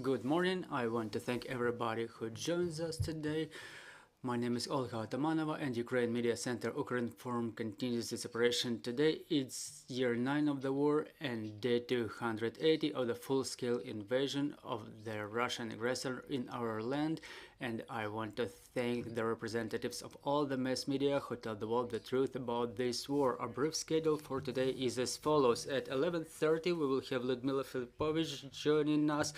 Good morning. I want to thank everybody who joins us today. My name is Olga Atamanova and Ukraine Media Center Ukrinform continues its operation. Today it's year 9 of the war and day 280 of the full-scale invasion of the Russian aggressor in our land, and I want to thank the representatives of all the mass media who tell the world the truth about this war. Our brief schedule for today is as follows. At 11:30 we will have Ludmila Filipovich joining us.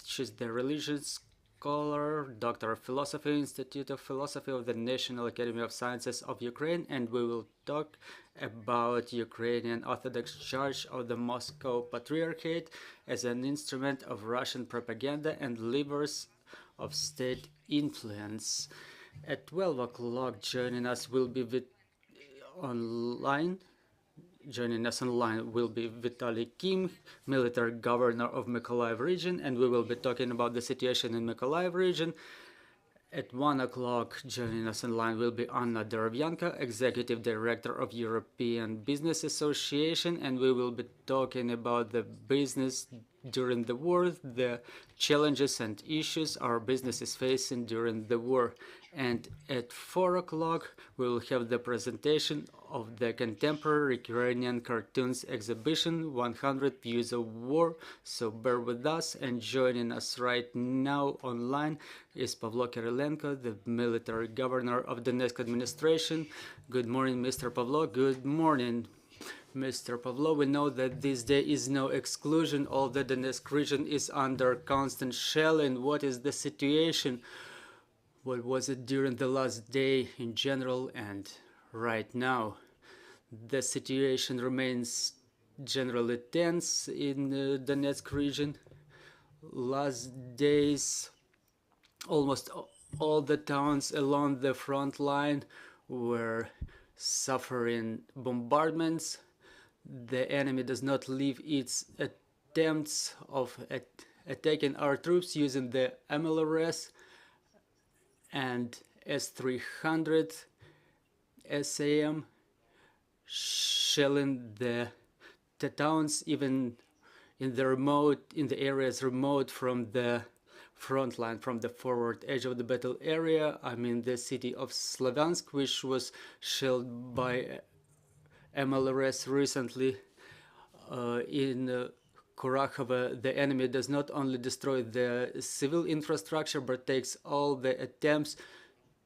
She's the religious scholar, Doctor of Philosophy, Institute of Philosophy of the National Academy of Sciences of Ukraine, and we will talk about Ukrainian Orthodox Church of the Moscow Patriarchate as an instrument of Russian propaganda and levers of state influence. At 12 o'clock, joining us will be online will be Vitaly Kim, military governor of Mykolaiv region, and we will be talking about the situation in Mykolaiv region. At 1 o'clock, joining us online will be Anna Dorobyanka, executive director of European Business Association, and we will be talking about the business during the war, the challenges and issues our business is facing during the war. And at 4 o'clock, we will have the presentation of the contemporary Ukrainian cartoons exhibition, 100 Views of War. So bear with us, and joining us right now online is Pavlo Kyrylenko, the military governor of the Donetsk administration. Good morning, Mr. Pavlo. Good morning. Mr. Pavlo, we know that this day is no exclusion. All the Donetsk region is under constant shelling. What is the situation? What was it during the last day in general and right now? The situation remains generally tense in the Donetsk region. Last days, almost all the towns along the front line were suffering bombardments. The enemy does not leave its attempts of attacking our troops using the MLRS and S-300 SAM, shelling the towns even in the areas remote from the front line, from the forward edge of the battle area. I mean the city of Slavyansk, which was shelled by MLRS recently. In Kurakhova, the enemy does not only destroy the civil infrastructure, but takes all the attempts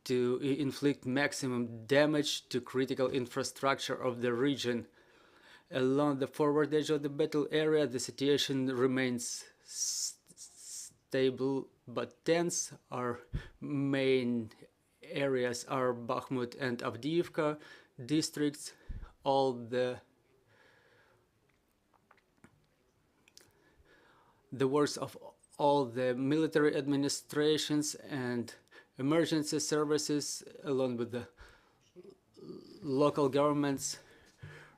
to inflict maximum damage to critical infrastructure of the region. Along the forward edge of the battle area, the situation remains stable but tense. Our main areas are Bakhmut and Avdiivka districts. All the works of all the military administrations and emergency services, along with the local governments,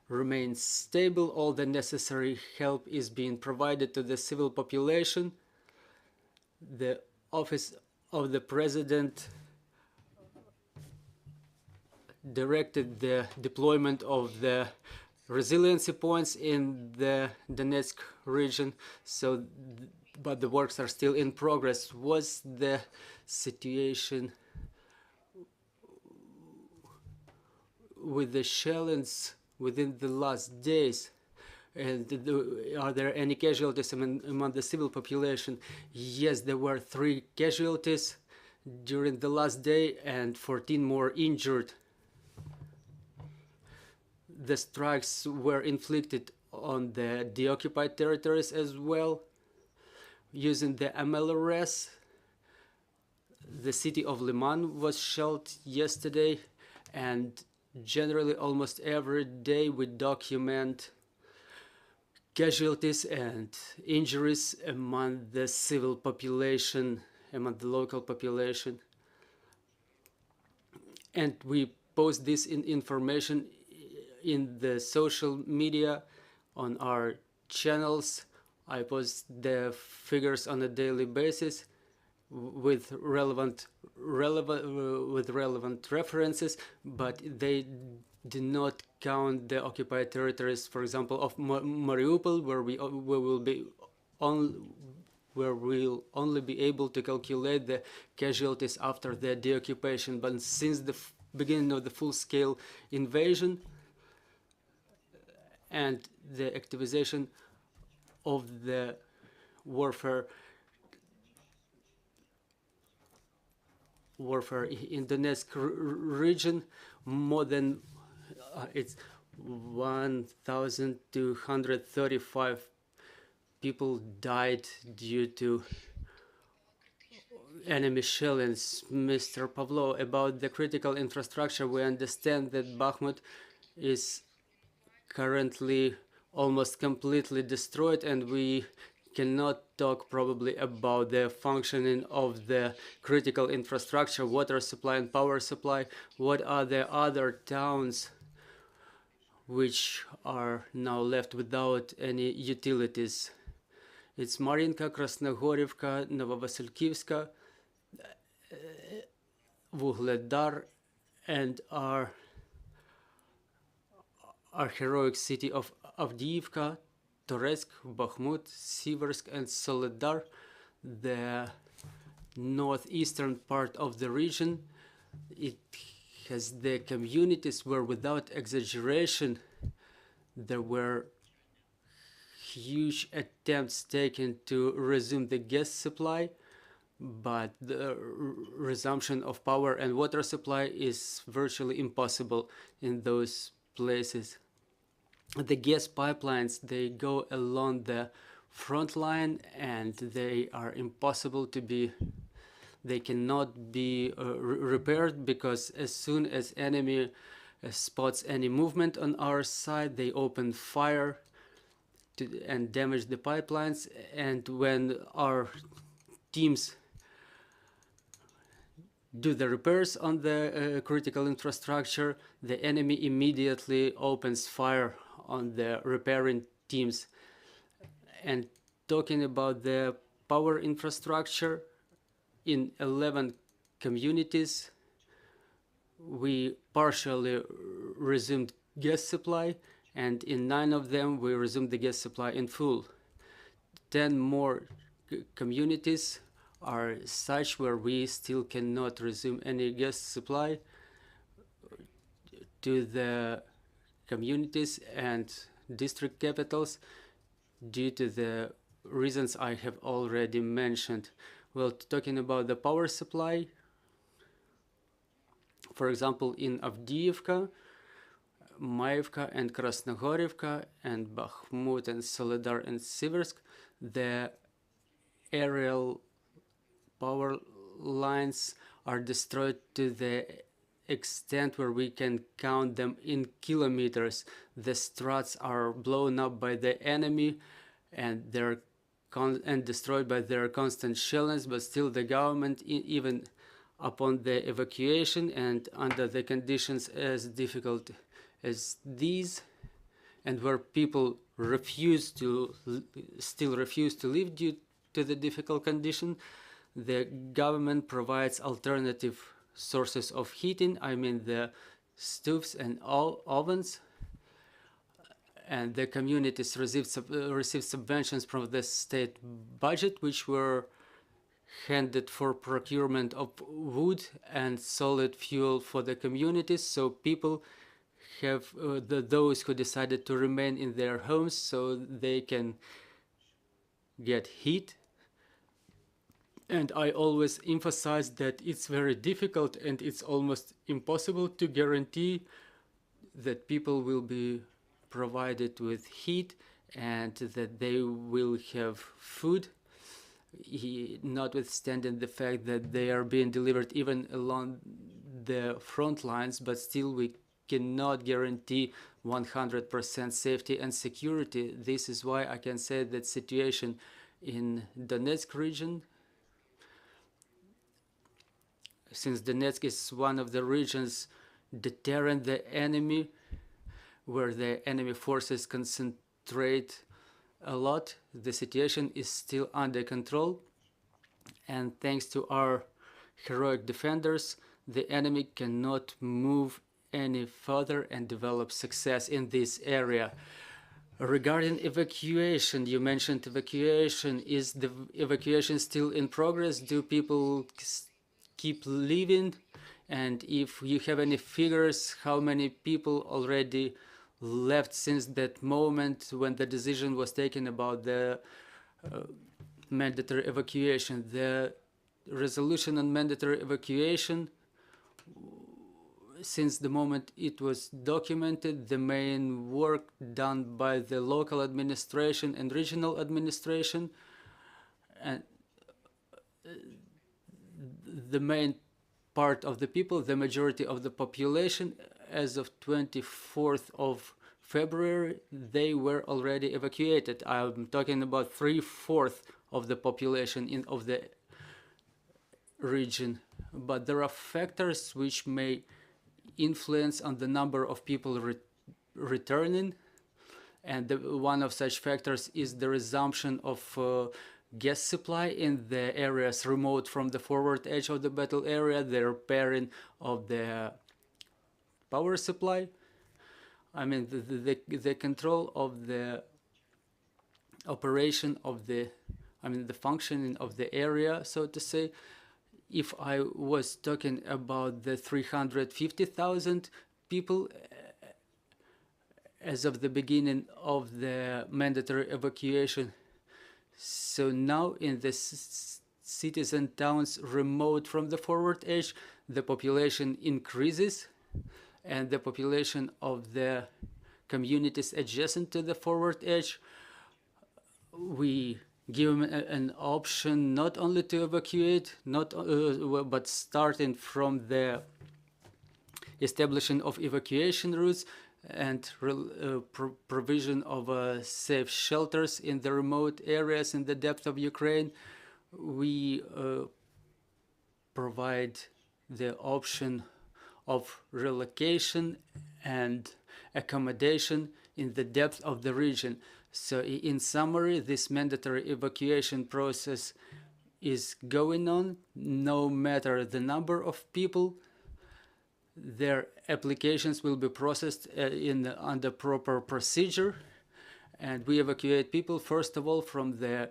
remain stable. All the necessary help is being provided to the civil population. The office of the president directed the deployment of the resiliency points in the Donetsk region, but the works are still in progress. Was the situation with the shellings within the last days? And are there any casualties among the civil population? Yes, there were 3 casualties during the last day and 14 more injured. The strikes were inflicted on the deoccupied territories as well. Using the MLRS, the city of Liman was shelled yesterday, and generally almost every day we document casualties and injuries among the civil population, among the local population. And we post this information in the social media on our channels. I post the figures on a daily basis with relevant references, but they do not count the occupied territories, for example, of Mariupol, where we will be where we'll only be able to calculate the casualties after the deoccupation. But since the beginning of the full-scale invasion and the activization of the warfare in the Donetsk region, more than it's 1,235 people died due to enemy shellings. Mr. Pavlo, about the critical infrastructure, we understand that Bakhmut is currently almost completely destroyed, and we cannot talk probably about the functioning of the critical infrastructure, water supply and power supply. What are the other towns which are now left without any utilities? It's Marinka, Krasnogorivka, Novovasilievka, Vuhledar, and our heroic city of Avdiivka, Donetsk, Bakhmut, Siversk, and Soledar, the northeastern part of the region. It has the communities where, without exaggeration, there were huge attempts taken to resume the gas supply, but the resumption of power and water supply is virtually impossible in those places. The gas pipelines, they go along the front line, and they are impossible to be, they cannot be repaired, because as soon as enemy spots any movement on our side, they open fire and damage the pipelines. And when our teams do the repairs on the critical infrastructure, the enemy immediately opens fire on the repairing teams. And talking about the power infrastructure, in 11 communities we partially resumed gas supply, and in 9 of them we resumed the gas supply in full. 10 more communities are such where we still cannot resume any gas supply to the communities and district capitals due to the reasons I have already mentioned. Well, talking about the power supply, for example, in Avdiivka, Maivka and Krasnogorivka, and Bakhmut and Soledar and Siversk, the aerial power lines are destroyed to the extent where we can count them in kilometers. The struts are blown up by the enemy, and they're destroyed by their constant shellings, but still the government, even upon the evacuation and under the conditions as difficult as these, and where people still refuse to live due to the difficult condition, the government provides alternative sources of heating, I mean the stoves and ovens, and the communities received subventions from the state budget, which were handed for procurement of wood and solid fuel for the communities. So people have those who decided to remain in their homes so they can get heat. And I always emphasize that it's very difficult and it's almost impossible to guarantee that people will be provided with heat and that they will have food, notwithstanding the fact that they are being delivered even along the front lines, but still we cannot guarantee 100% safety and security. This is why I can say that situation in Donetsk region, since Donetsk is one of the regions deterring the enemy, where the enemy forces concentrate a lot, the situation is still under control, and thanks to our heroic defenders, the enemy cannot move any further and develop success in this area. Regarding evacuation, you mentioned evacuation. Is the evacuation still in progress? Do people keep leaving? And if you have any figures, how many people already left since that moment when the decision was taken about the mandatory evacuation? The resolution on mandatory evacuation, since the moment it was documented, the main work done by the local administration and regional administration, and the main part of the people, the majority of the population, as of 24th of February, they were already evacuated. I'm talking about 3/4 of the population of the region. But there are factors which may influence on the number of people returning, and one of such factors is the resumption of gas supply in the areas remote from the forward edge of the battle area, the repairing of the power supply. I mean, the control of the operation of the functioning of the area, so to say. If I was talking about the 350,000 people as of the beginning of the mandatory evacuation, so now in the cities and towns remote from the forward edge, the population increases, and the population of the communities adjacent to the forward edge, we give them an option not only to evacuate, but starting from the establishing of evacuation routes and provision of safe shelters in the remote areas in the depth of Ukraine. We provide the option of relocation and accommodation in the depth of the region. So in summary, this mandatory evacuation process is going on, no matter the number of people. Their applications will be processed under proper procedure, and we evacuate people first of all from the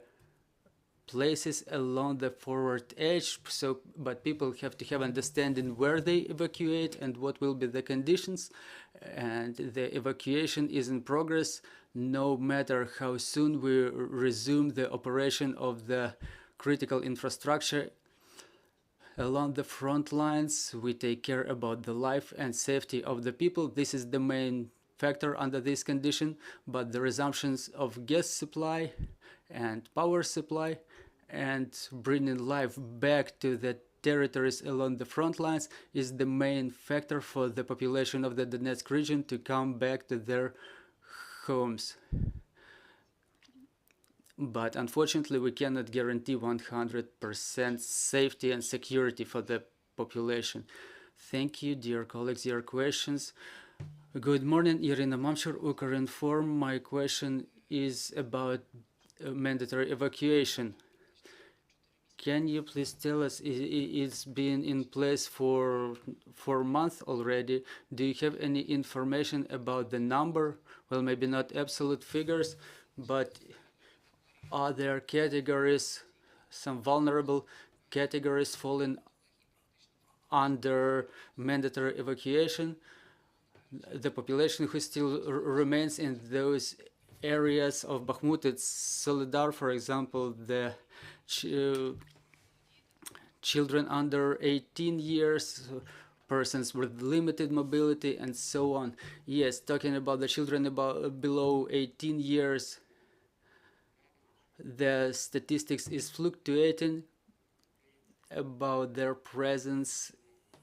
places along the forward edge. But people have to have understanding where they evacuate and what will be the conditions, and the evacuation is in progress. No matter how soon we resume the operation of the critical infrastructure along the front lines, we take care about the life and safety of the people. This is the main factor under this condition, but the resumptions of gas supply and power supply and bringing life back to the territories along the front lines is the main factor for the population of the Donetsk region to come back to their homes. But unfortunately, we cannot guarantee 100% safety and security for the population. Thank you, dear colleagues, your questions. Good morning, Irina Mamchur, Ukrinform. My question is about mandatory evacuation. Can you please tell us, it's been in place for 4 months already. Do you have any information about the number? Well, maybe not absolute figures, but are there categories, some vulnerable categories falling under mandatory evacuation? The population who still remains in those areas of Bakhmut, it's Solidar, for example, the children under 18 years, persons with limited mobility, and so on. Yes, talking about the children below 18 years, the statistics is fluctuating about their presence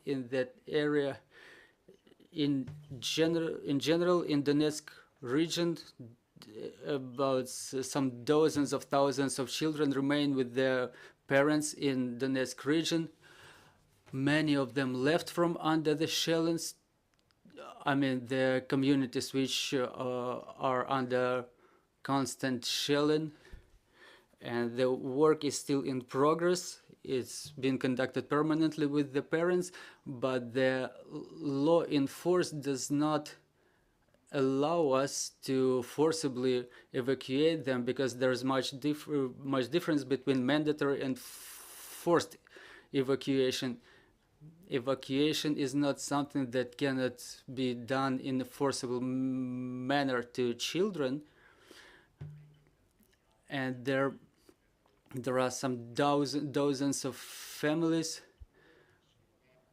in that area. In general, in Donetsk region, about some dozens of thousands of children remain with their parents in Donetsk region. Many of them left from under the shellings. I mean, the communities which are under constant shelling, and the work is still in progress. It's been conducted permanently with the parents, but the law enforced does not allow us to forcibly evacuate them, because there's much difference between mandatory and forced evacuation. Evacuation is not something that cannot be done in a forcible manner to children, and there are some dozens of families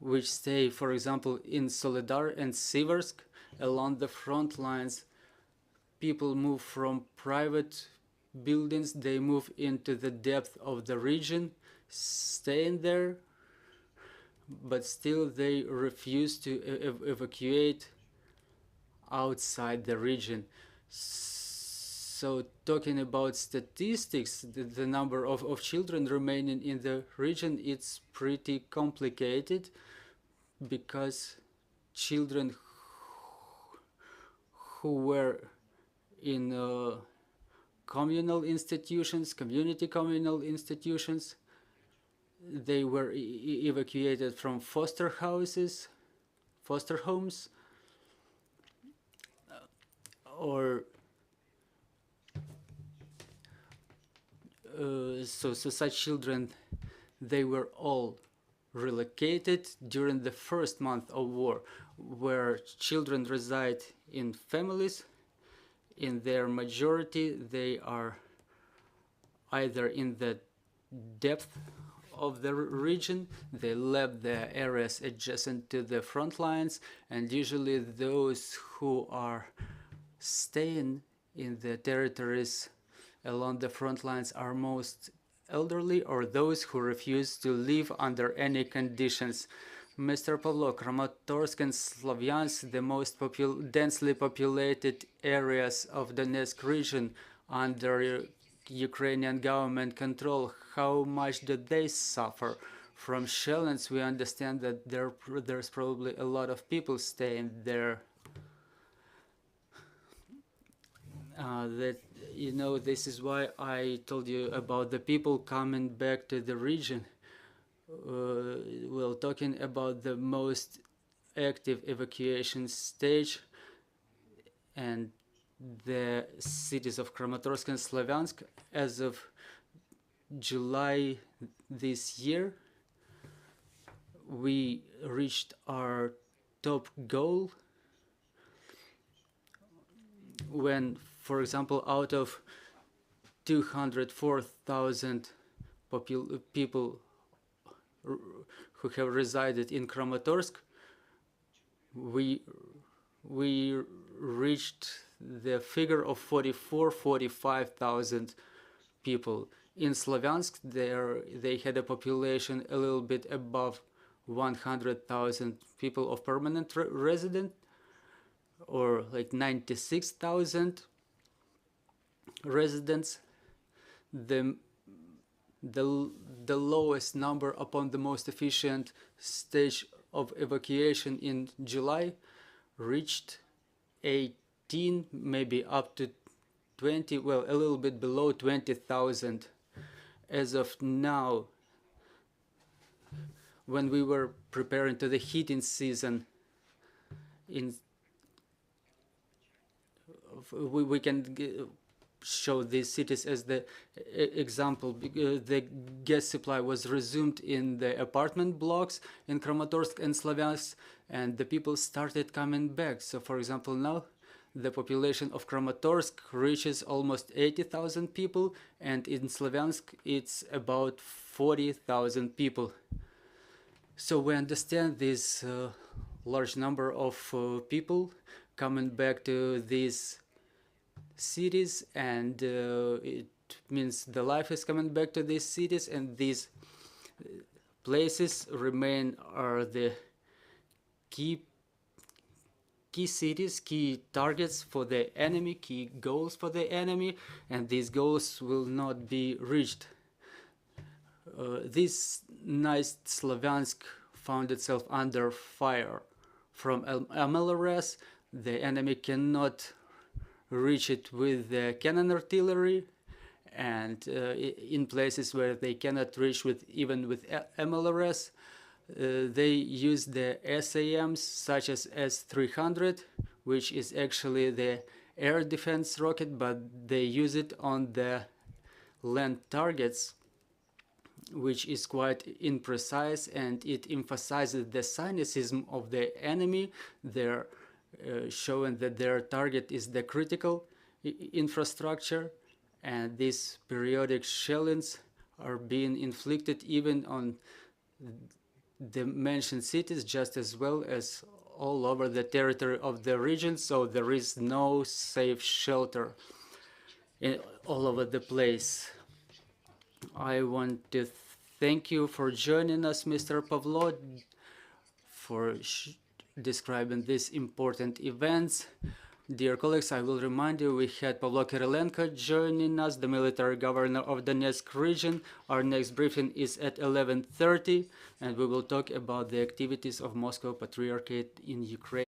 which stay, for example, in Soledar and Siversk along the front lines. People move from private buildings, they move into the depth of the region, staying there, but still they refuse to evacuate outside the region. So talking about statistics, the number of children remaining in the region, it's pretty complicated, because children who were in communal institutions, community communal institutions, they were evacuated from foster houses, foster homes, or so such children, they were all relocated during the first month of war, where children reside in families. In their majority, they are either in the depth of the region, they left the areas adjacent to the front lines, and usually those who are staying in the territories along the front lines are most elderly, or those who refuse to live under any conditions. Mr. Pavlo, Kramatorsk and Slavyansk, the most densely populated areas of the Donetsk region under Ukrainian government control, how much do they suffer from shellings? We understand that there's probably a lot of people staying there. This is why I told you about the people coming back to the region. Well, talking about the most active evacuation stage and the cities of Kramatorsk and Slavyansk, as of July this year, we reached our top goal when, for example, out of 204,000 people who have resided in Kramatorsk, we reached the figure of 45,000 people. In Slavyansk, they had a population a little bit above 100,000 people of permanent resident, or like 96,000 residents. The lowest number upon the most efficient stage of evacuation in July reached 18, maybe up to 20, well, a little bit below 20,000. As of now, when we were preparing to the heating season, we can show these cities as the example. The gas supply was resumed in the apartment blocks in Kramatorsk and Slavyansk, and the people started coming back. So, for example, now the population of Kramatorsk reaches almost 80,000 people, and in Slavyansk it's about 40,000 people. So we understand this large number of people coming back to these cities, and it means the life is coming back to these cities, and these places are the key cities, key targets for the enemy, key goals for the enemy, and these goals will not be reached. This nice Slavyansk found itself under fire from MLRS. The enemy cannot reach it with the cannon artillery, and in places where they cannot reach even with MLRS, they use the SAMs such as S-300, which is actually the air defense rocket, but they use it on the land targets, which is quite imprecise, and it emphasizes the cynicism of the enemy. They're showing that their target is the critical infrastructure, and these periodic shellings are being inflicted even on the mentioned cities, just as well as all over the territory of the region, so there is no safe shelter all over the place. I want to thank you for joining us, Mr. Pavlo, for describing these important events. Dear colleagues, I will remind you we had Pavlo Kyrylenko joining us, the military governor of Donetsk region. Our next briefing is at 11:30, and we will talk about the activities of Moscow Patriarchate in Ukraine.